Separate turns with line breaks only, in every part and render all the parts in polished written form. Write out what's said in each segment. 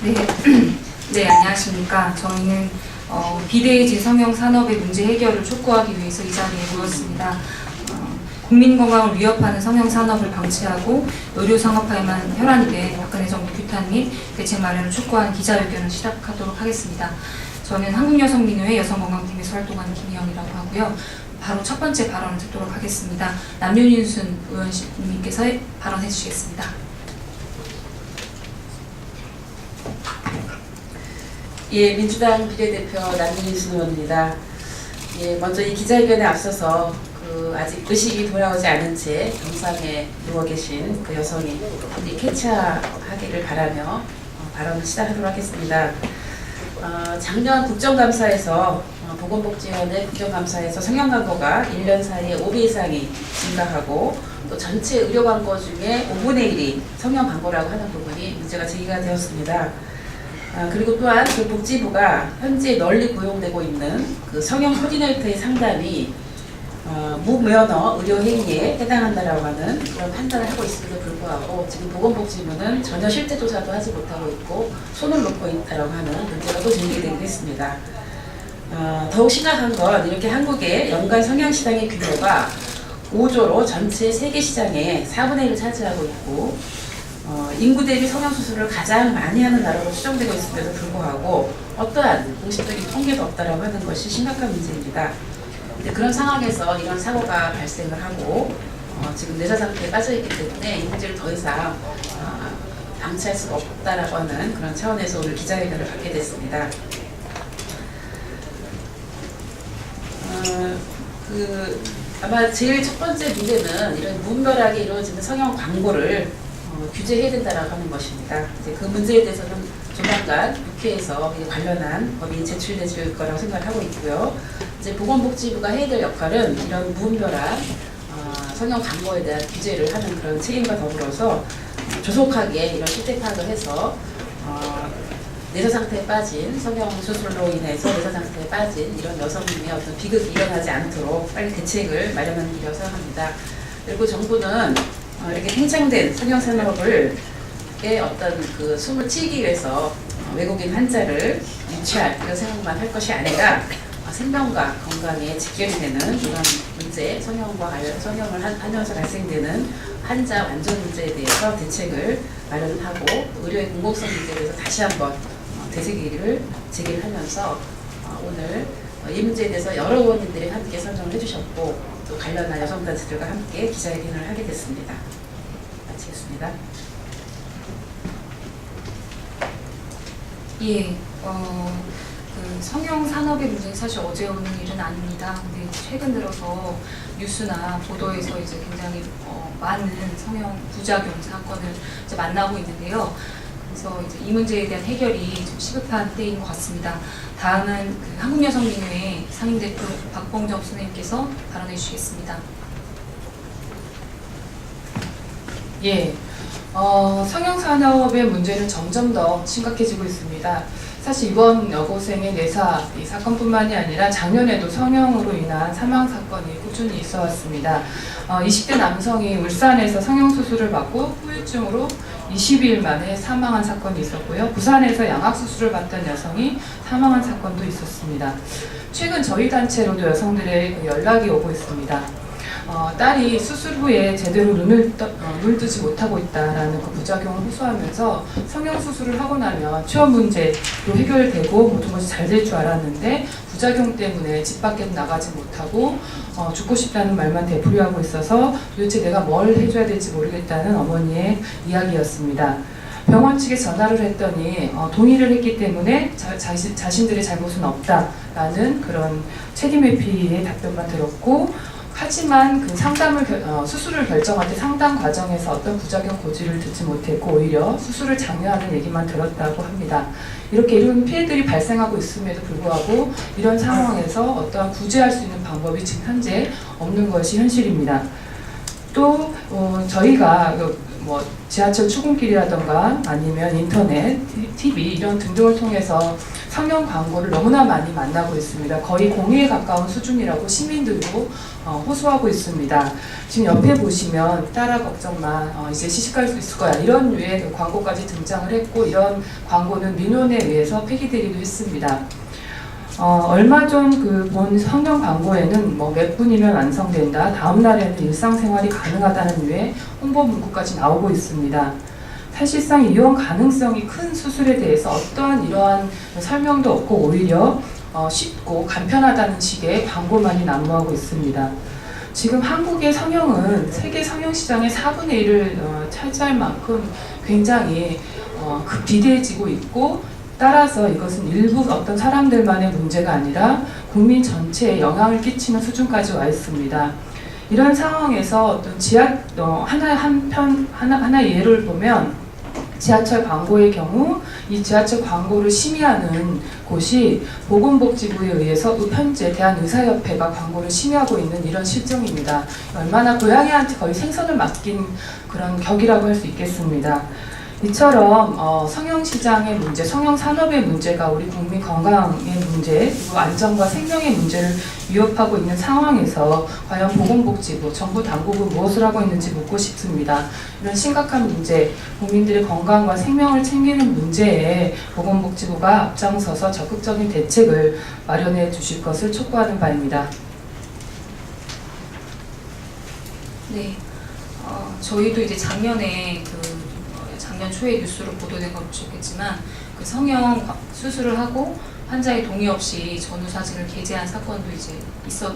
네, 네, 안녕하십니까. 저희는 비대해지 성형 산업의 문제 해결을 촉구하기 위해서 이 자리에 모였습니다. 국민 건강을 위협하는 성형 산업을 방치하고 의료 산업화에만 혈안이 된 박근혜 정부 규탄 및 대책 마련을 촉구하는 기자회견을 시작하도록 하겠습니다. 저는 한국여성민우회 여성건강팀에서 활동하는 김희영이라고 하고요. 바로 첫 번째 발언을 듣도록 하겠습니다. 남윤순 의원님께서 발언해 주시겠습니다.
예, 민주당 비례대표 남윤순 의원입니다. 예, 먼저 이 기자회견에 앞서서 아직 의식이 돌아오지 않은 채 병상에 누워 계신 그 여성이 빨리 쾌차하기를 바라며 발언을 시작하도록 하겠습니다. 작년 국정감사에서 보건복지위원회 국정감사에서 성형광고가 1년 사이에 5배 이상이 증가하고 또 전체 의료광고 중에 5분의 1이 성형광고라고 하는 부분이 문제가 제기가 되었습니다. 그리고 또한 그 복지부가 현재 널리 고용되고 있는 그 성형 코디네이터의 상담이 무면허 의료행위에 해당한다라고 하는 그런 판단을 하고 있음에도 불구하고 지금 보건복지부는 전혀 실태조사도 하지 못하고 있고 손을 놓고 있다라고 하는 문제가 또 제기되기도 했습니다. 더욱 심각한 건 이렇게 한국의 연간 성형시장의 규모가 5조로 전체 세계 시장의 4분의 1을 차지하고 있고 인구 대비 성형수술을 가장 많이 하는 나라로 추정되고 있음에도 불구하고 어떠한 공식적인 통계도 없다라고 하는 것이 심각한 문제입니다. 그런 상황에서 이런 사고가 발생을 하고 지금 내사 상태에 빠져있기 때문에 이 문제를 더 이상 방치할 수가 없다라고 하는 그런 차원에서 오늘 기자회견을 갖게 됐습니다. 아마 제일 첫 번째 문제는 이런 무분별하게 이루어지는 성형 광고를 규제해야 된다라고 하는 것입니다. 이제 그 문제에 대해서는 조만간 국회에서 관련한 법이 제출될 거라고 생각하고 있고요. 이제 보건복지부가 해야 될 역할은 이런 무분별한 성형 광고에 대한 규제를 하는 그런 책임과 더불어서 조속하게 이런 실태 파악을 해서 내사 상태에 빠진 성형 수술로 인해서 내사 상태에 빠진 이런 여성님의 어떤 비극이 일어나지 않도록 빨리 대책을 마련하는 길이라고 생각합니다. 그리고 정부는 이렇게 팽창된 성형 산업을 어떤 그 숨을 치기 위해서 외국인 환자를 유치할 이런 생각만 할 것이 아니라 생명과 건강에 직결이 되는 이런 문제, 성형과 관련 성형을 하면서 발생되는 환자 완전 문제에 대해서 대책을 마련하고 의료의 공공성 문제에 대해서 다시 한번 되새기를 제기를 하면서 오늘 이 문제에 대해서 여러 의원님들이 함께 설명을 해주셨고 또 관련한 여성단체들과 함께 기자회견을 하게 됐습니다. 마치겠습니다.
예, 그 성형 산업의 문제는 사실 어제 오는 일은 아닙니다. 근데 최근 들어서 뉴스나 보도에서 이제 굉장히 많은 성형 부작용 사건을 이제 만나고 있는데요. 그래서 이제 이 문제에 대한 해결이 좀 시급한 때인 것 같습니다. 다음은 그 한국여성민우회 상임대표 박봉정 선생님께서 발언해 주시겠습니다.
예, 성형산업의 문제는 점점 더 심각해지고 있습니다. 사실 이번 여고생의 내사 이 사건뿐만이 아니라 작년에도 성형으로 인한 사망 사건이 꾸준히 있어 왔습니다. 20대 남성이 울산에서 성형수술을 받고 후유증으로 20일 만에 사망한 사건이 있었고요. 부산에서 양악수술을 받던 여성이 사망한 사건도 있었습니다. 최근 저희 단체로도 여성들의 연락이 오고 있습니다. 딸이 수술 후에 제대로 눈을 뜨지 못하고 있다라는 그 부작용을 호소하면서 성형수술을 하고 나면 취업 문제도 해결되고 모든 것이 잘 될 줄 알았는데 부작용 때문에 집 밖에 나가지 못하고 죽고 싶다는 말만 되풀이하고 있어서 도대체 내가 뭘 해줘야 될지 모르겠다는 어머니의 이야기였습니다. 병원 측에 전화를 했더니 동의를 했기 때문에 자신들의 잘못은 없다라는 그런 책임회피의 답변만 들었고 하지만 그 수술을 결정할 때 상담 과정에서 어떤 부작용 고지를 듣지 못했고 오히려 수술을 장려하는 얘기만 들었다고 합니다. 이렇게 이런 피해들이 발생하고 있음에도 불구하고 이런 상황에서 어떠한 구제할 수 있는 방법이 지금 현재 없는 것이 현실입니다. 또 저희가 지하철 출근길이라던가 아니면 인터넷, TV 이런 등등을 통해서 성형 광고를 너무나 많이 만나고 있습니다. 거의 공의에 가까운 수준이라고 시민들도 호소하고 있습니다. 지금 옆에 보시면 딸아 걱정 마, 이제 시집갈 수 있을 거야, 이런 류의 그 광고까지 등장을 했고, 이런 광고는 민원에 의해서 폐기되기도 했습니다. 얼마 전 그 본 성형 광고에는 뭐 몇 분이면 완성된다, 다음 날에는 일상생활이 가능하다는 류의 홍보 문구까지 나오고 있습니다. 사실상 이용 가능성이 큰 수술에 대해서 어떠한 이러한 설명도 없고 오히려 쉽고 간편하다는 식의 광고만이 난무하고 있습니다. 지금 한국의 성형은 세계 성형 시장의 4분의 1을 차지할 만큼 굉장히 비대해지고 있고, 따라서 이것은 일부 어떤 사람들만의 문제가 아니라 국민 전체에 영향을 끼치는 수준까지 와 있습니다. 이런 상황에서 어떤 하나의 예를 보면 지하철 광고의 경우 이 지하철 광고를 심의하는 곳이 보건복지부에 의해서 현재 대한의사협회가 광고를 심의하고 있는 이런 실정입니다. 얼마나 고양이한테 거의 생선을 맡긴 그런 격이라고 할 수 있겠습니다. 이처럼 성형시장의 문제, 성형산업의 문제가 우리 국민 건강의 문제, 그리고 안전과 생명의 문제를 위협하고 있는 상황에서 과연 보건복지부, 정부 당국은 무엇을 하고 있는지 묻고 싶습니다. 이런 심각한 문제, 국민들의 건강과 생명을 챙기는 문제에 보건복지부가 앞장서서 적극적인 대책을 마련해 주실 것을 촉구하는 바입니다.
네, 저희도 이제 작년 초에 뉴스로 보도된 걸 보셨겠지만 그 성형 수술을 하고 환자의 동의 없이 전후 사진을 게재한 사건도 이제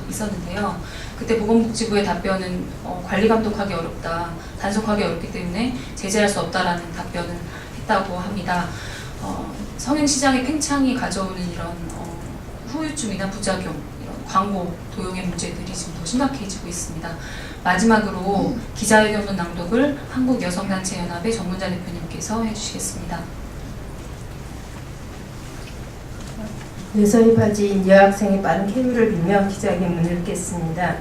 있었는데요. 그때 보건복지부의 답변은 관리 감독하기 어렵다, 단속하기 어렵기 때문에 제재할 수 없다라는 답변을 했다고 합니다. 성형 시장의 팽창이 가져오는 이런 후유증이나 부작용, 이런 광고 도용의 문제들이 지금 더 심각해지고 있습니다. 마지막으로 기자회견문 낭독을 한국여성단체연합의 정문자 대표님께서 해주시겠습니다.
뇌성이 빠진 여학생의 빠른 쾌유를 빌며 기자회견문을 읽겠습니다.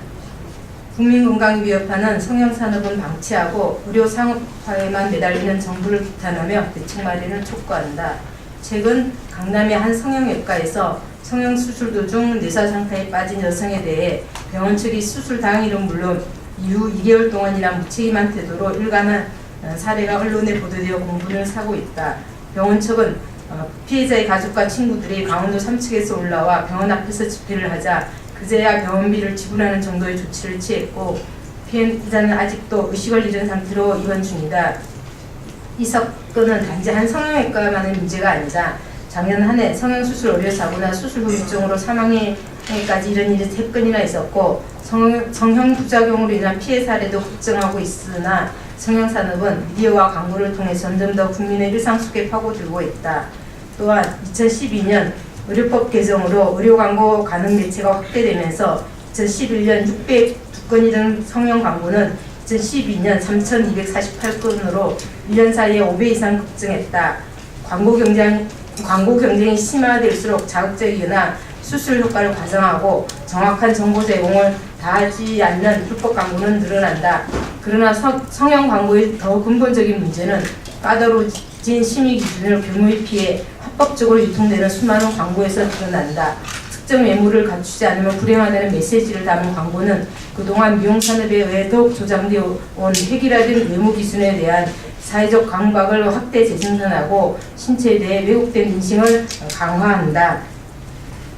국민건강을 위협하는 성형산업은 방치하고 의료상업화에만 매달리는 정부를 비판하며 대책 마련을 촉구한다. 최근 강남의 한 성형외과에서 성형수술 도중 뇌사상태에 빠진 여성에 대해 병원 측이 수술 당일은 물론 이후 2개월 동안이나 무책임한 태도로 일관한 사례가 언론에 보도되어 공분을 사고 있다. 병원 측은 피해자의 가족과 친구들이 강원도 삼척에서 올라와 병원 앞에서 집회를 하자 그제야 병원비를 지불하는 정도의 조치를 취했고, 피해자는 아직도 의식을 잃은 상태로 입원 중이다. 이 사건은 단지 한 성형외과만의 문제가 아니다. 작년 한 해 성형수술 의료사고나 수술 후유증으로 사망에까지 이런 일이 3건이나 있었고, 성형 부작용으로 인한 피해 사례도 걱정하고 있으나 성형산업은 미디어와 광고를 통해 점점 더 국민의 일상 속에 파고들고 있다. 또한 2012년 의료법 개정으로 의료 광고 가능 매체가 확대되면서 2011년 602건이 된 성형 광고는 2012년 3,248건으로 1년 사이에 5배 이상 급증했다. 광고 경쟁이 심화될수록 자극적이거나 수술 효과를 과장하고 정확한 정보 제공을 다하지 않는 불법 광고는 늘어난다. 그러나 성형 광고의 더 근본적인 문제는 까다로워진 심의 기준을 교묘히 피해 합법적으로 유통되는 수많은 광고에서 드러난다. 특정 매물을 갖추지 않으면 불행하다는 메시지를 담은 광고는 그동안 미용산업에 의해 더욱 조장되어 온 획일화된 외모 기준에 대한 사회적 강박을 확대 재생산하고 신체에 대해 왜곡된 인식을 강화한다.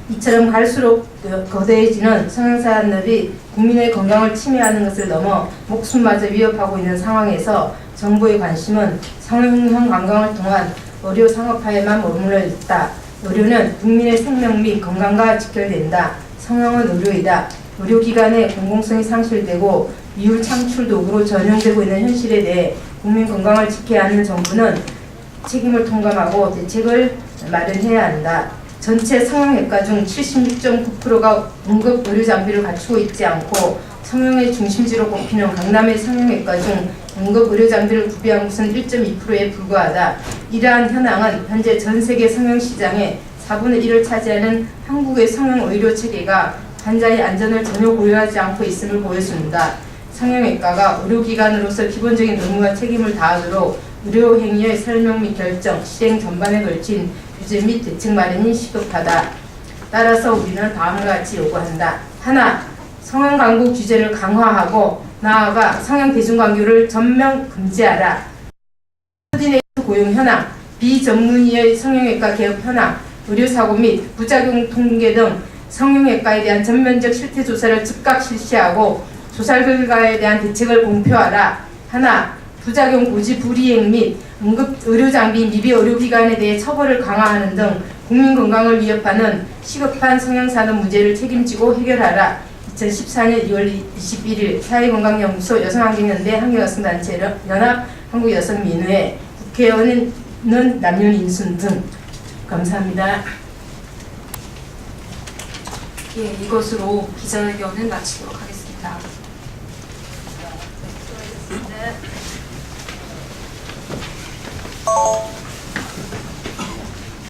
이처럼 갈수록 거대해지는 성형산업이 국민의 건강을 침해하는 것을 넘어 목숨마저 위협하고 있는 상황에서 정부의 관심은 성형 관광을 통한 의료 상업화에만 머물러 있다. 의료는 국민의 생명 및 건강과 직결된다. 성형은 의료이다. 의료기관의 공공성이 상실되고 이율 창출 도구로 전용되고 있는 현실에 대해 국민 건강을 지켜야 하는 정부는 책임을 통감하고 대책을 마련해야 한다. 전체 성형외과 중 76.9%가 응급 의료 장비를 갖추고 있지 않고 성형의 중심지로 꼽히는 강남의 성형외과 중 응급 의료 장비를 구비한 곳은 1.2%에 불과하다. 이러한 현황은 현재 전 세계 성형 시장의 4분의 1을 차지하는 한국의 성형 의료 체계가 환자의 안전을 전혀 고려하지 않고 있음을 보여준다. 성형외과가 의료기관으로서 기본적인 의무와 책임을 다하도록 의료행위의 설명 및 결정, 실행 전반에 걸친 규제 및 대책 마련이 시급하다. 따라서 우리는 다음과 같이 요구한다. 하나, 성형 광고 규제를 강화하고 나아가 성형 대중광고를 전면 금지하라. 코디네이터 고용 현황, 비전문의의 성형외과 개업 현황, 의료사고 및 부작용 통계 등 성형외과에 대한 전면적 실태 조사를 즉각 실시하고 조사 결과에 대한 대책을 공표하라. 하나, 부작용 고지 불이행 및 응급 의료장비 미비 의료기관에 대해 처벌을 강화하는 등 국민 건강을 위협하는 시급한 성형산업 문제를 책임지고 해결하라. 2014년 2월 21일 사회건강연구소 여성환경연대 한국여성단체 연합 한국여성민회 국회의원은 남윤인순 등. 감사합니다.
예, 이것으로 기자회견은 마치도록 하겠습니다.
네.